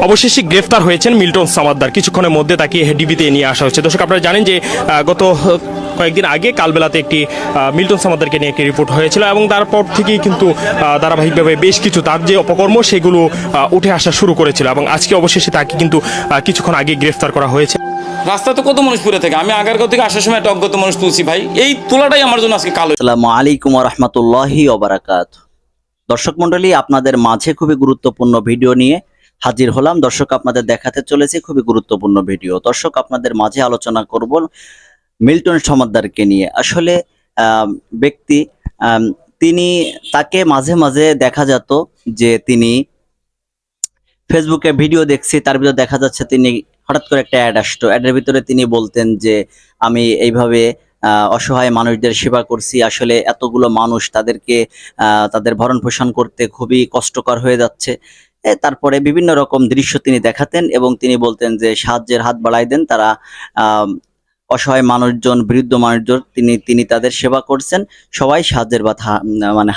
অবশেষে গ্রেফতার হয়েছেন মিল্টন সামাদ্দার। কিছুক্ষণের মধ্যে তাকে ডিবিতে নিয়ে আসা হচ্ছে। দর্শক, আপনারা জানেন যে গত কয়েকদিন আগে কালবেলাতে একটি মিল্টন সামাদ্দারকে নিয়ে একটি রিপোর্ট হয়েছিল এবং তারপর থেকেই কিন্তু ধারাবাহিকভাবে বেশ কিছু তার যে অপকর্ম সেগুলো উঠে আসা শুরু করেছিল এবং আজকে অবশেষে তাকে কিন্তু কিছুক্ষণ আগে গ্রেফতার করা হয়েছে। রাস্তা তো কত মানুষ পড়ে থাকে, আমি আগারগাঁও থেকে আসার সময় একটা অজ্ঞাত মানুষ তুলছি ভাই, এই তোলাটাই আমার জন্য আজকে কালো। আসসালামু আলাইকুম ওয়া রাহমাতুল্লাহি ওয়া বারাকাতুহু। দর্শক মণ্ডলী, আপনাদের মাঝে খুবই গুরুত্বপূর্ণ ভিডিও নিয়ে হাজির হলাম। দর্শক, আপনাদের দেখাতে চলেছি খুবই গুরুত্বপূর্ণ ভিডিও। দর্শক, আপনাদের মাঝে আলোচনা করব মিল্টন সামাদ্দারকে নিয়ে। আসলে ব্যক্তি তিনি তাকে মাঝে মাঝে দেখা যেত যে তিনি ফেসবুকে ভিডিও দেখছি, তার ভিতরে দেখা যাচ্ছে তিনি হঠাৎ করে একটা অ্যাড আসতো, অ্যাডের ভিতরে তিনি বলতেন যে আমি এইভাবে অসহায় মানুষদের সেবা করছি। আসলে এতগুলো মানুষ, তাদেরকে তাদের ভরণ পোষণ করতে খুবই কষ্টকর হয়ে যাচ্ছে। তারপরে বিভিন্ন রকম দৃশ্য তিনি দেখাতেন এবং তিনি বলতেন যে সাহায্যের হাত বাড়াই দেন, তারা অসহায় মানুষজন, বৃদ্ধ মানুষজন তিনি তাদের সেবা করছেন, সবাই সাহায্যের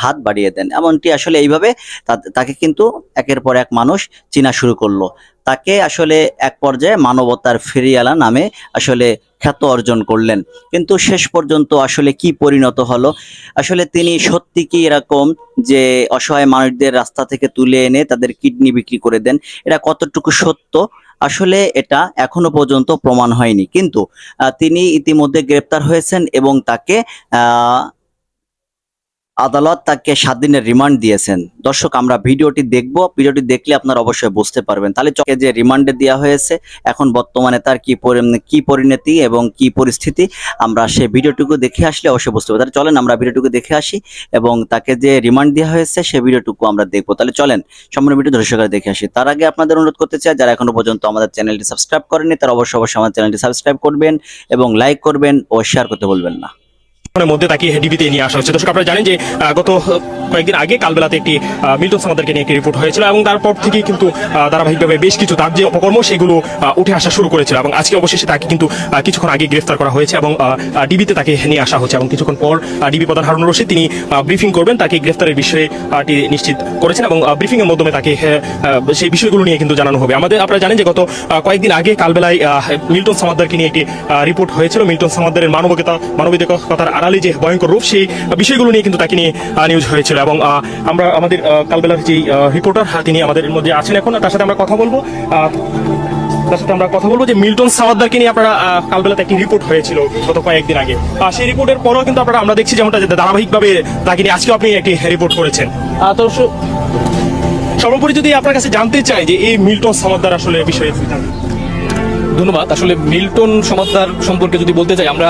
হাত বাড়িয়ে দেন। এমনটি আসলে এইভাবে তাকে কিন্তু একের পর এক মানুষ চেনা শুরু করলো। তাকে আসলে এক পর্যায়ে মানবতার ফেরিওয়ালা নামে আসলে খ্যাত অর্জন করলেন। কিন্তু শেষ পর্যন্ত আসলে কি পরিণত হলো? আসলে তিনি সত্যি কি এরকম যে অসহায় মানুষদের রাস্তা থেকে তুলে এনে তাদের কিডনি বিক্রি করে দেন? এটা কতটুকু সত্য আসলে এটা এখনো পর্যন্ত প্রমাণ হয়নি। কিন্তু তিনি ইতিমধ্যে গ্রেপ্তার হয়েছেন এবং তাকে আদালত তাকে 7 দিনের রিমান্ড দিয়েছেন। দর্শক, আমরা ভিডিওটি দেখব, ভিডিওটি দেখলে আপনারা অবশ্যই বুঝতে পারবেন। তাহলে চকে যে রিমান্ডে দেওয়া হয়েছে, এখন বর্তমানে তার কি পরিণতি এবং কি পরিস্থিতি, আমরা সেই ভিডিওটুকু দেখে আসলে অবশ্যই বুঝতে পারবো। তাহলে চলেন আমরা ভিডিওটুকু দেখে আসি এবং তাকে যে রিমান্ড দেওয়া হয়েছে সেই ভিডিওটুকু আমরা দেখবো। তাহলে চলেন সম্পূর্ণ ভিডিও দর্শকরা দেখে আসি। তার আগে আপনাদের অনুরোধ করতে চাই, যারা এখনো পর্যন্ত আমাদের চ্যানেলটি সাবস্ক্রাইব করেননি তারা অবশ্যই আমাদের চ্যানেলটি সাবস্ক্রাইব করবেন এবং লাইক করবেন ও শেয়ার করতে ভুলবেন না। মধ্যে তাকে ডিবিতে নিয়ে আসা হচ্ছে। দর্শক, আপনারা জানেন যে গত কয়েকদিন আগে কালবেলাতে একটি মিল্টন সামাদ্দারকে নিয়ে একটি রিপোর্ট হয়েছিল এবং তারপর থেকেই কিন্তু ধারাবাহিকভাবে বেশ কিছু তার যে অপকর্ম সেগুলো উঠে আসা শুরু করেছিল এবং আজকে অবশেষে তাকে কিন্তু কিছুক্ষণ আগে গ্রেফতার করা হয়েছে এবং ডিবিতে তাকে নিয়ে আসা হচ্ছে এবং কিছুক্ষণ পর ডিবি প্রধান হারুন রশিদ তিনি ব্রিফিং করবেন, তাকে গ্রেফতারের বিষয়ে নিশ্চিত করেছেন এবং ব্রিফিং এর মাধ্যমে তাকে সেই বিষয়গুলো নিয়ে কিন্তু জানানো হবে। আপনারা জানেন যে গত কয়েকদিন আগে কালবেলায় মিল্টন সামাদ্দারকে নিয়ে একটি রিপোর্ট হয়েছিল। মিল্টন সামাদ্দারের মানবিকতার আড়ালে যে ভয়ঙ্কর রূপ, সেই বিষয়গুলো নিয়ে কিন্তু তাকে নিয়ে নিউজ হয়েছিল এবং আমরা আমাদের কালবেলার যে রিপোর্টার তিনি আমাদের মধ্যে আছেন এখন, তার সাথে আমরা কথা বলবো যে মিল্টন সামাদ্দারকে নিয়ে আপনারা কালবেলাতে একটি রিপোর্ট হয়েছিল গত কয়েকদিন আগে। সেই রিপোর্টের পরেও কিন্তু আমরা দেখছি যেমনটা ধারাবাহিকভাবে তাকে নিয়ে আজকে আপনি একটি রিপোর্ট করেছেন। তো সর্বোপরি যদি আপনার কাছে জানতে চাই যে এই মিল্টন সামাদ্দার আসলে বিষয়ে। ধন্যবাদ। আসলে মিল্টন সামাদ্দার সম্পর্কে যদি বলতে চাই, আমরা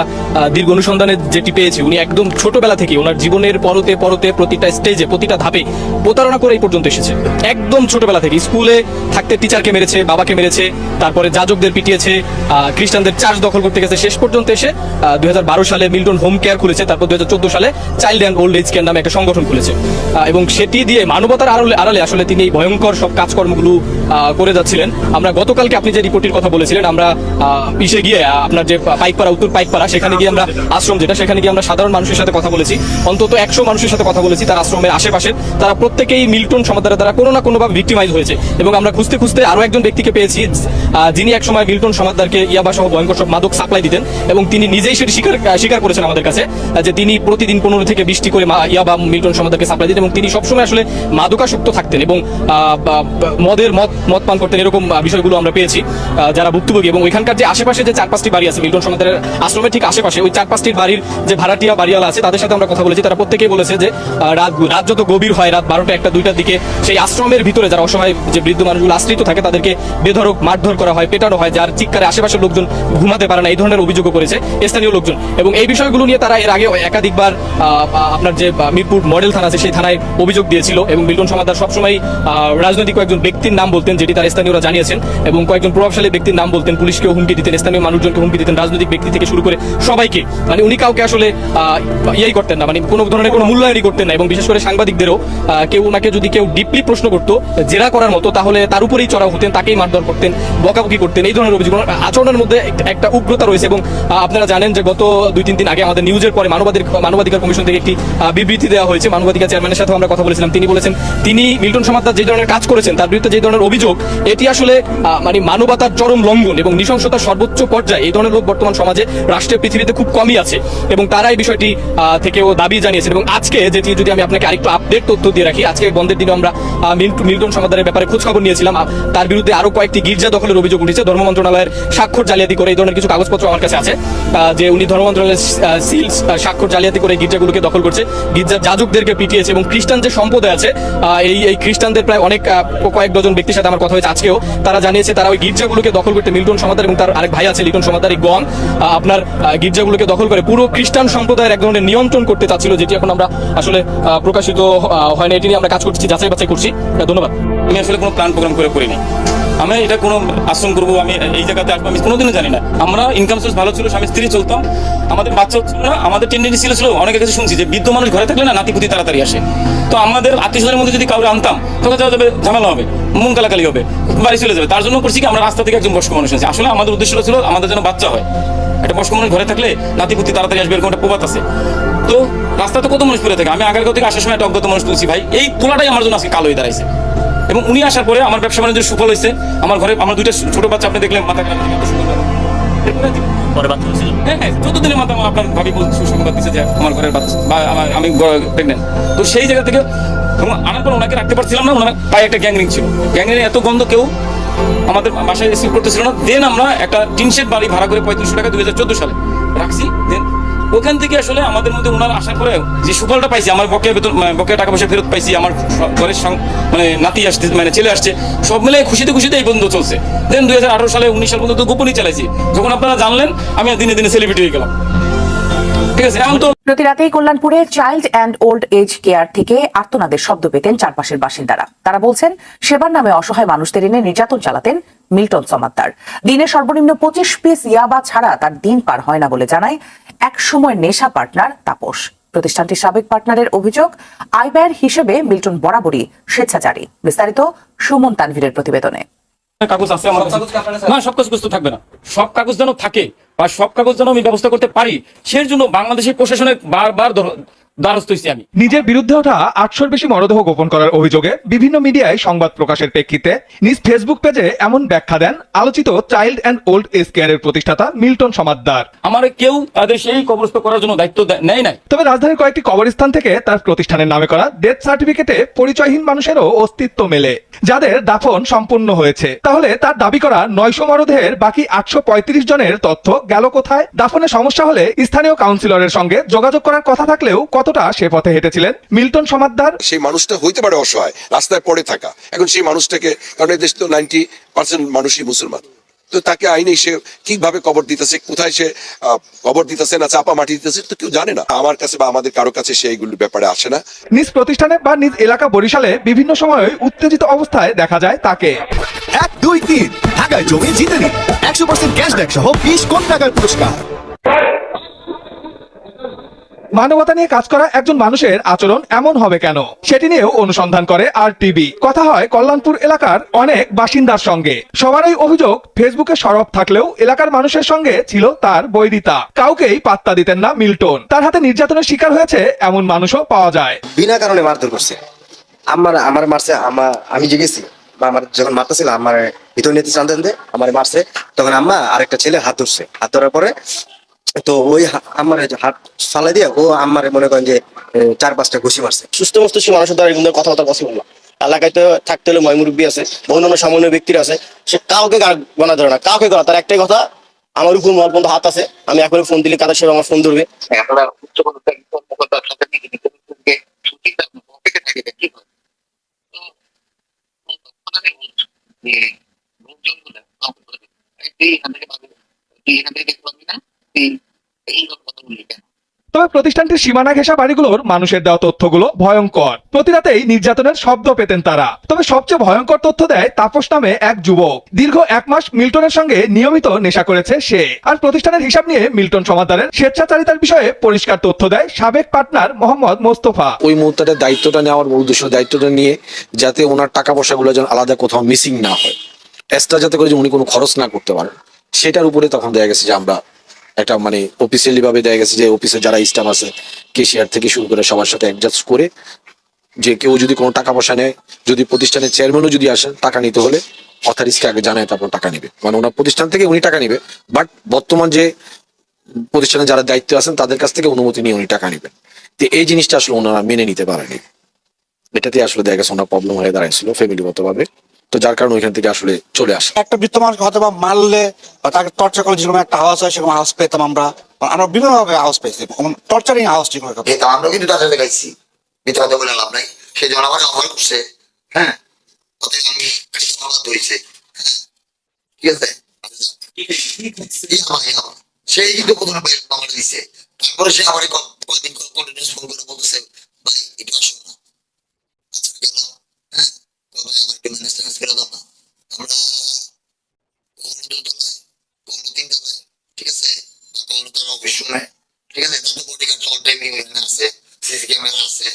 দীর্ঘ অনুসন্ধানে যেটি পেয়েছি, উনি একদম ছোটবেলা থেকে ওনার জীবনের পরতে প্রতিটা স্টেজে, প্রতিটা ধাপে প্রতারণা করে এই পর্যন্ত এসেছে। একদম ছোটবেলা থেকে স্কুলে থাকতে টিচারকে মেরেছে, বাবাকে মেরেছে, তারপরে যাজকদের পিটিয়েছে, খ্রিস্টানদের চার্চ দখল করতে গেছে, শেষ পর্যন্ত এসে 2012 সালে মিল্টন হোম কেয়ার খুলেছে, তারপর 2014 সালে child and old age care নামে একটা সংগঠন খুলেছে এবং সেটি দিয়ে মানবতার আড়ালে আসলে তিনি এই ভয়ঙ্কর সব কাজকর্মগুলো করে যাচ্ছিলেন। আমরা গতকালকে আপনি যে রিপোর্টের কথা বলেছিলেন, আমরা পিছিয়ে গিয়ে আপনার যে পাইকপাড়া, উত্তর পাইকপাড়া, সেখানে গিয়ে আমরা আশ্রম যেটা, সেখানে গিয়ে আমরা সাধারণ মানুষের সাথে কথা বলেছি, অন্তত 100 মানুষের সাথে কথা বলেছি তার আশ্রমের আশেপাশে। তারা প্রত্যেকেই মিল্টন সামাদ্দারের দ্বারা কোনো না কোনোভাবে ভিক্টিমাইজ হয়েছে এবং আমরা খুঁজতে খুঁজতে আরো একজন ব্যক্তিকে পেয়েছি যিনি একসময় মিল্টন সামাদ্দারকে ইয়াবা সহ ভয়ঙ্কর সব মাদক সাপ্লাই দিতেন এবং তিনি নিজেই সেটি স্বীকার করেছেন আমাদের কাছে যে তিনি প্রতিদিন 15 থেকে 20টি করে ইয়াবা মিল্টন সামাদ্দারকে সাপ্লাই দিতেন এবং তিনি সবসময় আসলে মাদকাসক্ত থাকতেন এবং মদ পান করতেন। এরকম বিষয়গুলো আমরা পেয়েছি যারা ভুক্তভোগী। এবং ওইখানকার যে আশেপাশে যে 4-5টি বাড়ি আছে মিল্টন সামাদ্দারের আশ্রমের ঠিক আশেপাশে, ওই 4-5টির বাড়ির যে ভাড়াটিয়া বাড়িওয়ালা আছে তাদের সাথে আমরা কথা বলেছি। তারা প্রত্যেকেই বলেছে যে রাত যত গভীর হয়, রাত 12টা, 1টা, 2টার দিকে সেই আশ্রমের ভিতরে যারা অসহায় যে বৃদ্ধ মানুষগুলো আশ্রিত থাকে তাদেরকে বেধড়ক মারধর করা হয়, পেটানো হয়, যার চিৎকারে আশেপাশের লোকজন ঘুমাতে পারে না, এই ধরনের অভিযোগও করেছে স্থানীয় লোকজন। এবং এই বিষয়গুলো নিয়ে তারা এর আগে একাধিকবার আপনার যে মিরপুর মডেল থানা আছে সেই থানায় অভিযোগ দিয়েছিল এবং মিল্টন সামাদ্দার সবসময় রাজনৈতিক কয়েকজন ব্যক্তির নাম বলতেন যেটি তার স্থানীয়রা জানিয়েছেন এবং কয়েকজন প্রভাবশালী ব্যক্তির নাম বলতেন করতেন, পুলিশকেও হুমকি দিতেন, স্থানীয় মানুষজনকে হুমকি দিতেন, রাজনৈতিক ব্যক্তি থেকে শুরু করে সবাইকে। মানে উনি কাউকে আসলে ইয়াই করতেন না, মানে কোনো ধরনের কোনো মূল্যায়নই করতেন না। এবং বিশেষ করে সাংবাদিকদেরও কেউ ওনাকে যদি কেউ ডিপলি প্রশ্ন করতো, জেরা করার মতো, তাহলে তার উপরেই চড়াও হতেন, তাকেই মারধর করতেন, বকাবকি করতেন। এই ধরনের অভিযোগ, আচরণের মধ্যে একটা উগ্রতা রয়েছে। এবং আপনারা জানেন যে গত 2-3 দিন আগে আমাদের নিউজের পরে মানবাধিকার কমিশন থেকে একটি বিবৃতি দেওয়া হয়েছে। মানবাধিকার চেয়ারম্যানের সাথে আমরা কথা বলেছিলাম, তিনি বলেছেন তিনি মিল্টন সমাদ্দার যে ধরনের কাজ করেছেন, তার বিরুদ্ধে যে ধরনের অভিযোগ, এটি আসলে মানে মানবতার চরম লঙ্ঘন এবং নৃশংসতার সর্বোচ্চ পর্যায়ে। এই ধরনের লোক বর্তমান সমাজে, রাষ্ট্রের, পৃথিবীতে খুব কমই আছে এবং তারা এই বিষয়টি থেকেও দাবি জানিয়েছেন। এবং আজকে যেটি, যদি আমি আপনাকে আরেকটু আপডেট তথ্য দিয়ে রাখি, আজকে বন্ধের দিনে আমরা মিল্টন সমাদ্দারের ব্যাপারে খোঁজ খবর নিয়েছিলাম। তার বিরুদ্ধে আরো কয়েকটি গির্জা দখলের অভিযোগ উঠেছে। ধর্ম মন্ত্রণালয়ের স্বাক্ষর জালিয়াতি করে, এই ধরনের কিছু কাগজপত্র আমার কাছে আছে যে উনি ধর্ম মন্ত্রণালয়ের সিলস স্বাক্ষর জালিয়াতি করে গির্জাগুলোকে দখল করছে, গির্জার যাজকদেরকে পিটিয়েছে। এবং খ্রিস্টান যে সম্প্রদায় আছে, এই খ্রিস্টানদের প্রায় কয়েক ডজন ব্যক্তির সাথে আমার কথা হয়েছে আজকেও, তারা জানিয়েছে তারা ওই গির্জাগুলোকে দখল করতে মিল্টন সমাদ্দার এবং তার আরেক ভাই আছে লিটন সমাদ্দার, এই গং আপনার গির্জাগুলোকে দখল করে পুরো খ্রিস্টান সম্প্রদায়ের এক ধরনের নিয়ন্ত্রণ করতে চাচ্ছিল, যেটি এখন আমরা আসলে প্রকাশিত হয় না। এটি নিয়ে আমরা কাজ করছি, যাচাই বাছাই করছি। ধন্যবাদ। আমি আসলে কোনো প্ল্যান প্রোগ্রাম করে করিনি। আমি এটা কোনো আশ্রম করবো, আমি এই জায়গাতে আসবো, আমি কোনোদিনও জানি না। আমরা ইনকাম সোর্স ভালো ছিল, স্বামী স্ত্রী চলতাম, আমাদের বাচ্চা হচ্ছিল না। আমাদের টেন্ডেন্সি ছিল অনেকের কাছে শুনছি যে বৃদ্ধ মানুষ ঘরে থাকলে না নাতিপুতি তাড়াতাড়ি আসে। তো আমাদের আত্মীয়স্বজনের মধ্যে যদি কাউকে আনতাম, তখন যাওয়া যাবে, ঝামেলা হবে, মন কালাকালি হবে, বাড়ি চলে যাবে। তার জন্য করছি কি, আমরা রাস্তা থেকে একজন বয়স্ক মানুষ আছি। আসলে আমাদের উদ্দেশ্য ছিল আমাদের যেন বাচ্চা হয়। একটা বয়স্ক মানুষ ঘরে থাকলে নাতিপুতি তাড়াতাড়ি আসবে, এরকম একটা প্রবাদ আছে। তো রাস্তাতে কত মানুষ পড়ে থাকে, আমি আগারগাঁও থেকে আসার সময় একটা অজ্ঞাত মানুষ তুলছি ভাই, এই তোলাটাই আমার জন্য আজকে কালো হয়ে দাঁড়াইছে। এবং উনি আসার পরে আমার ব্যবসা বাণিজ্যের সুফল হয়েছে। আমার ঘরে আমার 2টা ছোট বাচ্চা, আপনি দেখলেন মাথা খারাপ হ্যাঁ 14 দিনের মাথা আপনার ভাবি সুসংবাদ দিচ্ছে যে আমার ঘরের বাচ্চা বা আমি প্রেগনেন্ট। তো সেই জায়গা থেকে আনার পর ওনাকে রাখতে পারছিলাম না, ওনার পায়ে একটা গ্যাংরিং ছিল, গ্যাংরিং এত গন্ধ, কেউ আমাদের বাসায় রিসিভ করতেছিল না। দেন আমরা একটা টিনশেড বাড়ি ভাড়া করে 3500 টাকা 2014 সালে রাখছি। দেন ওখান থেকে আসলে আমাদের মধ্যে ওনার আসার পরে যে সুফলটা পাইছি, আমার বকেয়া বেতন, বকেয়া টাকা পয়সা ফেরত পাইছি, আমার ঘরের মানে নাতি আসছে, মানে ছেলে আসছে, সব মিলে খুশিতে খুশিতে এই বন্ধ চলছে। দেন 2018 সালে 19 সাল পর্যন্ত গোপনই চালাইছি। যখন আপনারা জানলেন, আমি দিনে দিনে সেলিব্রিটি হয়ে গেলাম। ঠিক আছে, এখন তো প্রতি রাতেই কল্যাণপুরে child and old age care থেকে আর্তনাদের শব্দ পেতেন চারপাশের বাসিন্দারা। তারা বলছেন সেবার নামে অসহায় মানুষদের এনে নির্যাতন চালাতেন মিল্টন সমাদ্দার। দিনে সর্বনিম্ন 25 পিস ইয়াবা ছাড়া তার দিন পার হয় না বলে জানায় এক সময় নেশা পার্টনার তাপস। প্রতিষ্ঠানটির সাবেক পার্টনারের অভিযোগ, আয় ব্যয়ের হিসেবে মিল্টন বরাবরই স্বেচ্ছাচারী। বিস্তারিত সুমন তানভীরের প্রতিবেদনে। কাগজ আছে আমার কাছে না, সব কাগজ তো থাকবে না, সব কাগজ যেন থাকে বা সব কাগজ যেন আমি ব্যবস্থা করতে পারি, সেই জন্য বাংলাদেশের প্রশাসনের বারবার দ্বারস্থ হয়েছি আমি। নিজের বিরুদ্ধে ওঠা 800-র বেশি মরদেহ গোপন করার অভিযোগে বিভিন্ন মিডিয়ায় সংবাদ প্রকাশের প্রেক্ষিতে নিজ ফেসবুক পেজে এমন ব্যাখ্যা দেন আলোচিত চাইল্ড অ্যান্ড ওল্ড এজ কেয়ারের প্রতিষ্ঠাতা মিল্টন সমাদ্দার। আমার কেউ তাদের সেই কবরস্থ করার জন্য দায়িত্ব নেয় নাই। তবে রাজধানীর কয়েকটি কবরস্থান থেকে তার প্রতিষ্ঠানের নামে করা ডেথ সার্টিফিকেটে পরিচয়হীন মানুষেরও অস্তিত্ব মেলে, যাদের দাফন সম্পূর্ণ হয়েছে। তাহলে তার দাবি করা 900 মরদেহের বাকি 835 জনের তথ্য গেল কোথায়? দাফনে সমস্যা হলে স্থানীয় কাউন্সিলরের সঙ্গে যোগাযোগ করার কথা থাকলেও কতটা সে পথে হেঁটেছিলেন মিল্টন সমাদ্দার? সেই মানুষটা হইতে পারে অসহায়, রাস্তায় পড়ে থাকা। এখন সেই মানুষটাকে, কারণ এই দেশ তো 90% মানুষই মুসলমান, তো তাকে আইনে সে কিভাবে কবর দিতেছে, কোথায় সে কবর দিতেছে না চাপা মাটি দিতেছে, তো কেউ জানে না। আমার কাছে বা আমাদের কারো কাছে সেইগুলোর ব্যাপারে আসে না। নিজ প্রতিষ্ঠানে বা নিজ এলাকা বরিশালে বিভিন্ন সময়ে উত্তেজিত অবস্থায় দেখা যায় তাকে। 1, 2, 3 ঢাকায় জমি জিতে নিন 100% ক্যাশব্যাক সহ 20 কোটি টাকার পুরস্কার। মানবতা নিয়ে কাজ করা একজন মানুষের আচরণ এমন হবে কেন, সেটি নিয়েও অনুসন্ধান করে আরটিভি। কথা হয় কল্যাণপুর এলাকার অনেক বাসিন্দার সঙ্গে। সবারই অভিযোগ, ফেসবুকে সরব থাকলেও এলাকার মানুষের সঙ্গে ছিল তার বৈরিতা। কাউকেই পাত্তা দিতেন না মিল্টন। তার হাতে নির্যাতনের শিকার হয়েছে এমন মানুষও পাওয়া যায়। বিনা কারণে মারধর করছে। আমার মারছে, আমি জিগেছি বা আমার যখন মারতেছিল আমার ভিতর নিতে চান দে আমার মারছে, তখন আম্মা আরেকটা ছেলে হাত ধরছে। হাত ধরার পরে তো ওই আমার হাত ফালাই দিয়ে ও আমার মনে করেন যে 4-5টা ঘুষি মারছে। সুস্থ মস্তিষ্ক মানুষের দ্বারা এরকম কথাবার্তা পসিবল না। এলাকায় তো থাকতে হলে ময়মুরব্বী আছে, অন্যান্য সামান্য ব্যক্তির আছে, সে কাউকে গণা ধরে না, কাউকে গণা। তার একটাই কথা, আমার উপর মল পর্যন্ত হাত আছে, আমি এখন ফোন দিলে কাদের সাথে আমার ফোন ধরবে। তবে তবে প্রতিষ্ঠানটির সীমানা ঘেঁষা বাড়িগুলোর মানুষের দেওয়া তথ্যগুলো ভয়ঙ্কর। প্রতি রাতেই নির্যাতনের শব্দ পেতেন তারা। তবে সবচেয়ে ভয়ঙ্কর তথ্য দেয় তাপস নামে এক যুবক। দীর্ঘ 1 মাস মিল্টনের সঙ্গে নিয়মিত নেশা করেছে সে। আর প্রতিষ্ঠানের হিসাব নিয়ে মিল্টন সমাদদারের স্বেচ্ছাচারিতার বিষয়ে পরিষ্কার তথ্য দেয় সাবেক পার্টনার মোহাম্মদ মোস্তফা। ওই মুহূর্তে দায়িত্বটা নেওয়ার উদ্দেশ্য, দায়িত্বটা নিয়ে যাতে ওনার টাকা পয়সাগুলো যেন আলাদা কোথাও মিসিং না হয়, এক্সট্রা যাতে করে যে উনি কোনো খরচ না করতে পারেন, সেটার উপরে তখন দেখা গেছে যে আমরা একটা মানে অফিসিয়ালি ভাবে দেখা গেছে যে অফিসে যারা স্টাফ আছে, কেশিয়ার থেকে শুরু করে সবার সাথে অ্যাডজাস্ট করে যে কেউ যদি কোনো টাকা পয়সা নেয়, যদি প্রতিষ্ঠানের চেয়ারম্যানও যদি আসেন টাকা নিতে হলে অথরিটিকে আগে জানায় তারপর টাকা নেবে, মানে ওনার প্রতিষ্ঠান থেকে উনি টাকা নেবে, বাট বর্তমান যে প্রতিষ্ঠানে যারা দায়িত্ব আছেন তাদের কাছ থেকে অনুমতি নিয়ে উনি টাকা নেবেন। তো এই জিনিসটা আসলে ওনারা মেনে নিতে পারেনি, এটাতে আসলে দেখা গেছে ওনার প্রবলেম হয়ে দাঁড়াইছিল ফ্যামিলিগত ভাবে। তো যার কারণে ওইখান থেকে আসলে চলে আসে। একটা বৃত্ত মানুষকে হয়তো বা মারলে বা তাকে টর্চার করলে যেরকম একটা আওয়াজ হয় সেরকম আওয়াজ পেতাম আমরা বিভিন্ন ভাবে আওয়াজ পেয়েছি, টর্চারিং আওয়াজ ঠিক হয়। আমরা কিন্তু তাদের দেখাইছি, মিথ্যা কথা বলে লাভ নাই। সে যখন আমার অফার করছে, হ্যাঁ, অতএব আমি ধরেছে, ঠিক আছে, সেই কিন্তু কোথাও আমার দিচ্ছে। তারপরে সে আমার কয়েকদিন কন্টিনিউস ফোন করে বলতেছে, ভাই এটা আসো না, আচ্ছা গেলাম, হ্যাঁ, ভাই আমার একটু ম্যানেজ করে দাও না, আমরা কখনো 2 তলায় কখনো 3 তলায়, ঠিক আছে, কখনো তার অফিস শুনে, ঠিক আছে, তাদের বডিগার্ড অল টাইম এখানে আছে, সিসি ক্যামেরা আছে,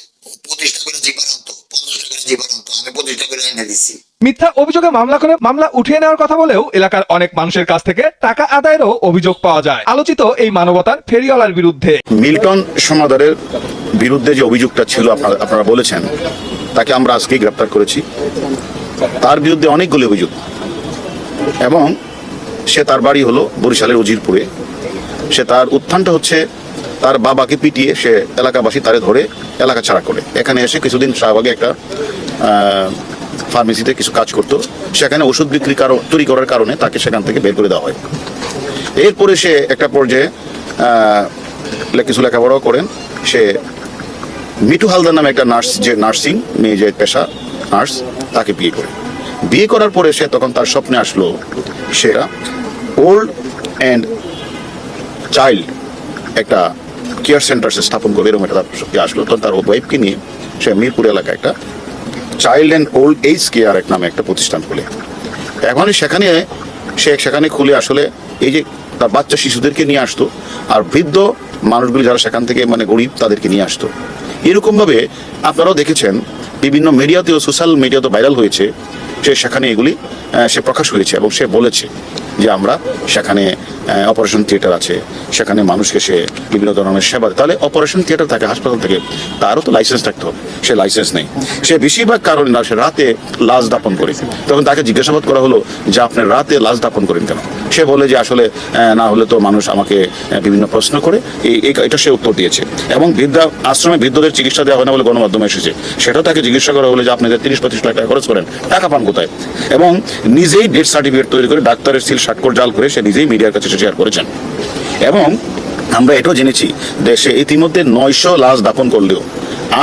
25 টাকা করে জিবার আনতো, 50 টাকা করে জিবার আনতো, আমি 25 টাকা করে এনে দিচ্ছি। মিথ্যা অভিযোগে মামলা করে মামলা উঠিয়ে নেওয়ার কথা বলেও এলাকার অনেক মানুষের কাছ থেকে টাকা আদায়েরও অভিযোগ পাওয়া যায় আলোচিত এই মানবতার ফেরিওয়ালার বিরুদ্ধে। মিল্টন সমাদরের বিরুদ্ধে যে অভিযোগটা ছিল আপনারা বলেছেন, তাকে আমরা আজকেই গ্রেপ্তার করেছি। তার বিরুদ্ধে অনেকগুলি অভিযোগ, এবং সে তার বাড়ি হলো বরিশালের উজিরপুরে। সে তার উত্থানটা হচ্ছে তার বাবাকে পিটিয়ে সে এলাকাবাসী তারে ধরে এলাকা ছাড়া করে এখানে এসে কিছুদিন শাহবাগে একটা ফার্মেসিতে কিছু কাজ করতো, সেখানে ওষুধ বিক্রি চুরি করার কারণে তাকে সেখান থেকে বের করে দেওয়া হয়। এরপরে সে একটা পর্যায়ে কিছু লেখাপড়াও করেন। সে মিঠু হালদার নামে একটা নার্স, যে নার্সিং মেয়ে যে পেশা নার্স, তাকে বিয়ে করে। বিয়ে করার পরে সে তখন তার স্বপ্নে আসলো সে ওল্ড অ্যান্ড চাইল্ড একটা কেয়ার সেন্টার সে স্থাপন করবে, এরকম একটা আসলো। তখন তার ওয়াইফকে নিয়ে সে মিরপুর এলাকায় একটা child and old age care নামে একটা প্রতিষ্ঠান খুলে, এখন সেখানে খুলে আসলে এই যে তার বাচ্চা শিশুদেরকে নিয়ে আসতো, আর বৃদ্ধ মানুষগুলি যারা সেখান থেকে মানে গরিব তাদেরকে নিয়ে আসতো। এরকমভাবে আপনারাও দেখেছেন বিভিন্ন মিডিয়াতেও, সোশ্যাল মিডিয়াতেও ভাইরাল হয়েছে, সেখানে এগুলি সে প্রকাশ হয়েছে এবং সে বলেছে যে আমরা সেখানে অপারেশন থিয়েটার আছে, সেখানে মানুষকে সে বিভিন্ন ধরনের সেবা দেয়। তাহলে অপারেশন থিয়েটার থাকে, হাসপাতাল থেকে, তারও তো লাইসেন্স থাকতে হবে, সে লাইসেন্স নেই। সে বেশিরভাগ কারণে না, সে রাতে লাশ দাপন করে। তখন তাকে জিজ্ঞাসাবাদ করা হলো যে আপনি রাতে লাশ দাপন করেন কেন? সে বলে যে আসলে না হলে তো মানুষ আমাকে বিভিন্ন প্রশ্ন করে, এটা সে উত্তর দিয়েছে। এবং বৃদ্ধা আশ্রমে বৃদ্ধদের চিকিৎসা দেওয়া হয় না বলে গণমাধ্যমে এসেছে, সেটাও তাকে জিজ্ঞাসা করা হলো যে আপনি যে 30-25 লাখ টাকা খরচ করেন, টাকা পান কোথায়? এবং নিজেই ডেথ সার্টিফিকেট তৈরি করে ডাক্তারের সিল স্বাক্ষর জাল করে সে নিজেই মিডিয়ার কাছে শেয়ার করেছেন। এবং আমরা এটাও জেনেছি যে সে ইতিমধ্যে 900 লাশ দাপন করলেও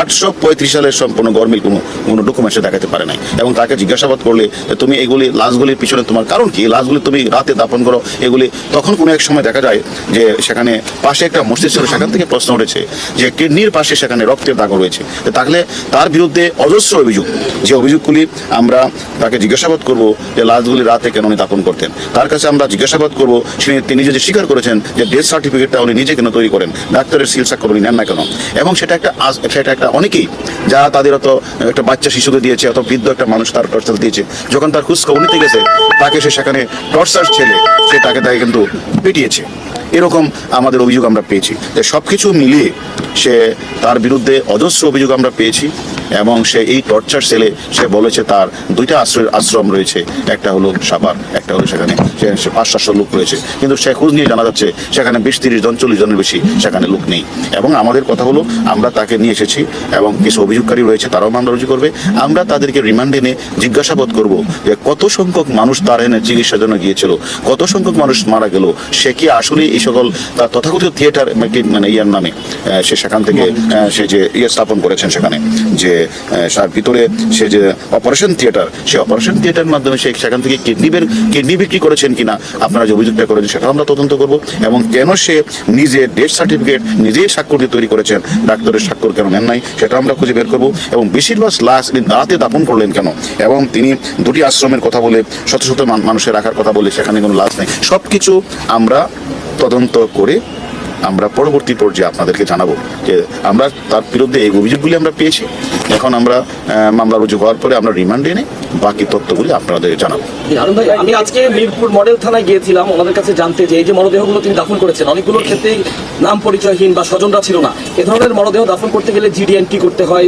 835 সালের সম্পূর্ণ গরমিল কোনো ডকুমেন্টসে দেখাতে পারে নাই। এবং তাকে জিজ্ঞাসাবাদ করলে তুমি এগুলি লাশগুলির পিছনে তোমার কারণ কি, লাশগুলি তুমি রাতে দাপন করো এগুলি, তখন কোনো এক সময় দেখা যায় যে সেখানে পাশে একটা মসজিদ ছিল, সেখান থেকে প্রশ্ন উঠেছে যে কিডনির পাশে সেখানে রক্তের দাগ রয়েছে। তাহলে তার বিরুদ্ধে অজস্র অভিযোগ, যে অভিযোগগুলি আমরা তাকে জিজ্ঞাসাবাদ করব যে লাশগুলি রাতে কেন উনি দাপন করতেন। তার কাছে আমরা জিজ্ঞাসাবাদ করব, তিনি নিজে স্বীকার করেছেন যে ডেথ সার্টিফিকেটটা উনি নিজে কেন তৈরি করেন, ডাক্তারের সিল স্বাক্ষর উনি নেন না কেন। এবং সেটা একটা অনেকেই যারা তাদের অত একটা বাচ্চা শিশুকে দিয়েছে, অত বৃদ্ধ একটা মানুষ তার টর্চার দিয়েছে, যখন তার খোঁজ খবর নিতে গেছে তাকে সে সেখানে টর্চার ছেলে সে তাকে কিন্তু পিটিয়েছে। এরকম আমাদের অভিযোগ আমরা পেয়েছি। সবকিছু মিলিয়ে তার বিরুদ্ধে অজস্র অভিযোগ আমরা পেয়েছি। এবং সে এই টর্চার সেলে সে বলেছে তার 2টা আশ্রম রয়েছে, একটা হলো সাভার, একটা হলো সেখানে 500-700 লোক রয়েছে, কিন্তু সে খোঁজ নিয়ে জানা যাচ্ছে সেখানে 20-30 জন 40 জনের বেশি সেখানে লোক নেই। এবং আমাদের কথা হলো আমরা তাকে নিয়ে এসেছি এবং কিছু অভিযোগকারী রয়েছে, তারাও মামলা রুজু করবে। আমরা তাদেরকে রিমান্ডে এনে জিজ্ঞাসাবাদ করব যে কত সংখ্যক মানুষ তার এনে চিকিৎসার জন্য গিয়েছিল, কত সংখ্যক মানুষ মারা গেল, সে কি আসলে এই সকল তার তথাকথিত থিয়েটার মানে ইয়ার নামে সে সেখান থেকে সে যে স্থাপন করেছেন, সেখানে যে তার ভিতরে সে যে অপারেশন থিয়েটার, সেই অপারেশন থিয়েটারের মাধ্যমে সে সেখান থেকে কিডনি বিক্রি করেছেন কিনা, আপনারা যে অভিযোগটা করেছেন সেটা আমরা তদন্ত করব, এবং কেন সে নিজে ডেথ সার্টিফিকেট নিজেই স্বাক্ষর দিয়ে তৈরি করেছেন, ডাক্তারের স্বাক্ষর কেন নেন নাই সেটা আমরা খুঁজে বের করব, এবং বেশিরভাগ লাশ রাতে দাফন করলেন কেন, এবং তিনি দুটি আশ্রমের কথা বলে শত শত মানুষের রাখার কথা বলে সেখানে কোনো লাশ নেই, সবকিছু আমরা তদন্ত করে আমরা পরবর্তী পর্যায়ে আপনাদেরকে জানাবো যে আমরা তার বিরুদ্ধে এই অভিযোগগুলি আমরা পেয়েছি। এখন আমরা মামলা রুজু হওয়ার পরে আমরা রিমান্ডে এনে বাকি তথ্যগুলি আপনাদের জানাবো। আনন্দ ভাই, আমি আজকে মিরপুর মডেল থানায় গিয়েছিলাম ওনাদের কাছে জানতে যে এই যে মরদেহগুলো তিনি দাফন করেছেন, অনেকগুলোর ক্ষেত্রেই নাম পরিচয়হীন বা স্বজনরা ছিল না। এ ধরনের মরদেহ দাফন করতে গেলে জিডি এন্ট্রি করতে হয়,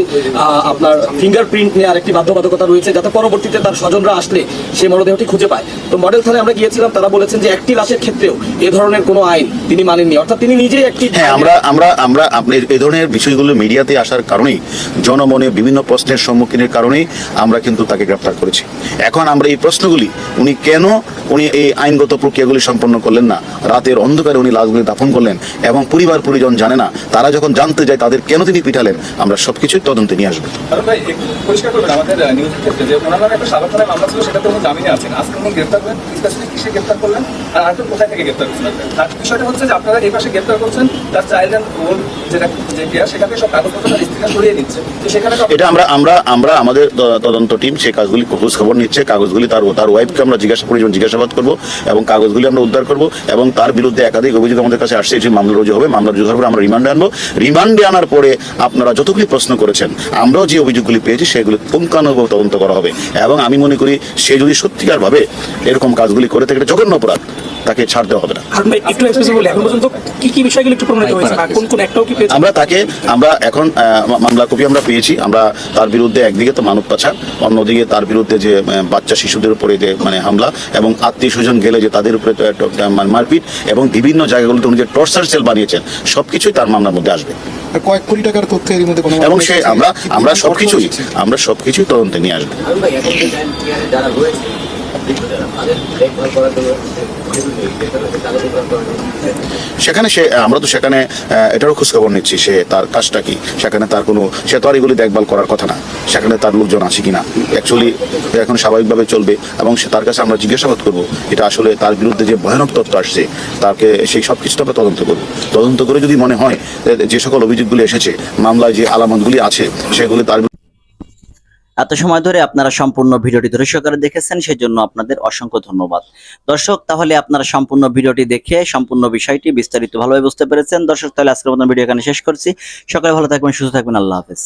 আপনার ফিঙ্গারপ্রিন্ট নেওয়ার একটি বাধ্যবাধকতা রয়েছে, যাতে পরবর্তীতে তার স্বজনরা আসলে সেই মরদেহটি খুঁজে পায়। তো মডেল থানায় আমরা গিয়েছিলাম, তারা বলেছেন যে একটি লাশের ক্ষেত্রেও এ ধরনের কোনো আইন তিনি মানেননি, অর্থাৎ তিনি নিজেই একটি আপনি এই ধরনের বিষয়গুলো মিডিয়াতে আসার কারণেই, জনমনে বিভিন্ন প্রশ্নের সম্মুখীনের কারণেই আমরা কিন্তু তাকে গ্রেফতার করেছি। এখন আমরা এই প্রশ্নগুলি উনি এই আইনগত প্রক্রিয়াগুলি সম্পন্ন করলেন না, রাতের অন্ধকারে উনি লাশগুলি দাফন করলেন এবং পরিবার পরিজন জানে না, তারা যখন জানতে যায় তাদের কেন তিনি পিটালেন, আমরা সবকিছুই তদন্তে নিয়ে আসবো। ভাই পরিষ্কার করবেন আমাদের নিউজের ক্ষেত্রে যে ওনার নামে একটা সাবেক থানায় মামলা ছিল, সেটাতে উনি জামিনে আছেন, আজকে উনি গ্রেফতার করেন, স্পেসিফিক কিসে গ্রেফতার করলেন আর আরেকটা কোথায় থেকে গ্রেফতার করছেন? তার বিষয়টা হচ্ছে যে আপনারা এই পাশে গ্রেফতার করছেন, তার চাইল্ড অ্যান্ড ওল্ড যেটা যে কেয়ার, সেখান থেকে সব কাগজপত্র তার স্ত্রীরা সরিয়ে দিচ্ছে, তো সেখানে এটা আমরা আমাদের তদন্ত টিম সেই কাজগুলি খোঁজ খবর নিচ্ছে, কাগজগুলি তার ওয়াইফকে আমরা জিজ্ঞাসাবাদ করব এবং কাগজগুলি আমরা উদ্ধার করব, এবং তার বিরুদ্ধে একাধিক অভিযোগ আমাদের কাছে আসছে, যে মামলা রুজু হবে, মামলা রুজু হওয়ার পরে আমরা রিমান্ডে আনবো। রিমান্ডে আনার পরে আপনারা যতগুলি প্রশ্ন করেছেন, আমরাও যে অভিযোগগুলি পেয়েছি সেগুলি পুঙ্খানুপুঙ্খ তদন্ত করা হবে, এবং আমি মনে করি সে যদি সত্যিকার ভাবে এরকম কাজগুলি করে থাকে, জঘন্য অপরাধ, তাকে ছাড় দেওয়া হবে না। আমরা এখন মামলা কপি আমরা পেয়েছি, আমরা তার বিরুদ্ধে একদিকে তো মানব পাচার, অন্যদিকে তার বিরুদ্ধে যে বাচ্চা শিশুদের উপরে যে হামলা, এবং আত্মীয় স্বজন গেলে যে তাদের উপরে মারপিট, এবং বিভিন্ন জায়গাগুলোতে উনি যে টর্চার সেল বানিয়েছেন, সবকিছুই তার মামলার মধ্যে আসবে। কয়েক কোটি টাকার তথ্য এর মধ্যে এবং সে আমরা সবকিছুই তদন্তে নিয়ে আসবো। সেখানে আমরা তো সেখানে এটারও খোঁজখবর নিচ্ছি, সে তার কাজটা কি, সেখানে তার সে তো আর এগুলি দেখভাল করার কথা না, সেখানে তার লোকজন আছে কিনা, অ্যাকচুয়ালি এখন স্বাভাবিকভাবে চলবে, এবং সে তার কাছে আমরা জিজ্ঞাসাবাদ করবো এটা আসলে তার বিরুদ্ধে যে ভয়ানক তথ্য আসছে তাকে সেই সব কিছুটা আমরা তদন্ত করবো। তদন্ত করে যদি মনে হয় যে সকল অভিযোগগুলি এসেছে, মামলায় যে আলামতগুলি আছে সেগুলি তার এত সময় ধরে আপনারা সম্পূর্ণ ভিডিওটি ধৈর্য সহকারে দেখেছেন, সেজন্য আপনাদের অসংখ্য ধন্যবাদ। দর্শক, তাহলে আপনারা সম্পূর্ণ ভিডিওটি দেখে সম্পূর্ণ বিষয়টি বিস্তারিত ভালোভাবে বুঝতে পেরেছেন। দর্শক, তাহলে আজকের মতো ভিডিও এখানে শেষ করছি। সকালে ভালো থাকবেন, সুস্থ থাকবেন, আল্লাহ হাফেজ।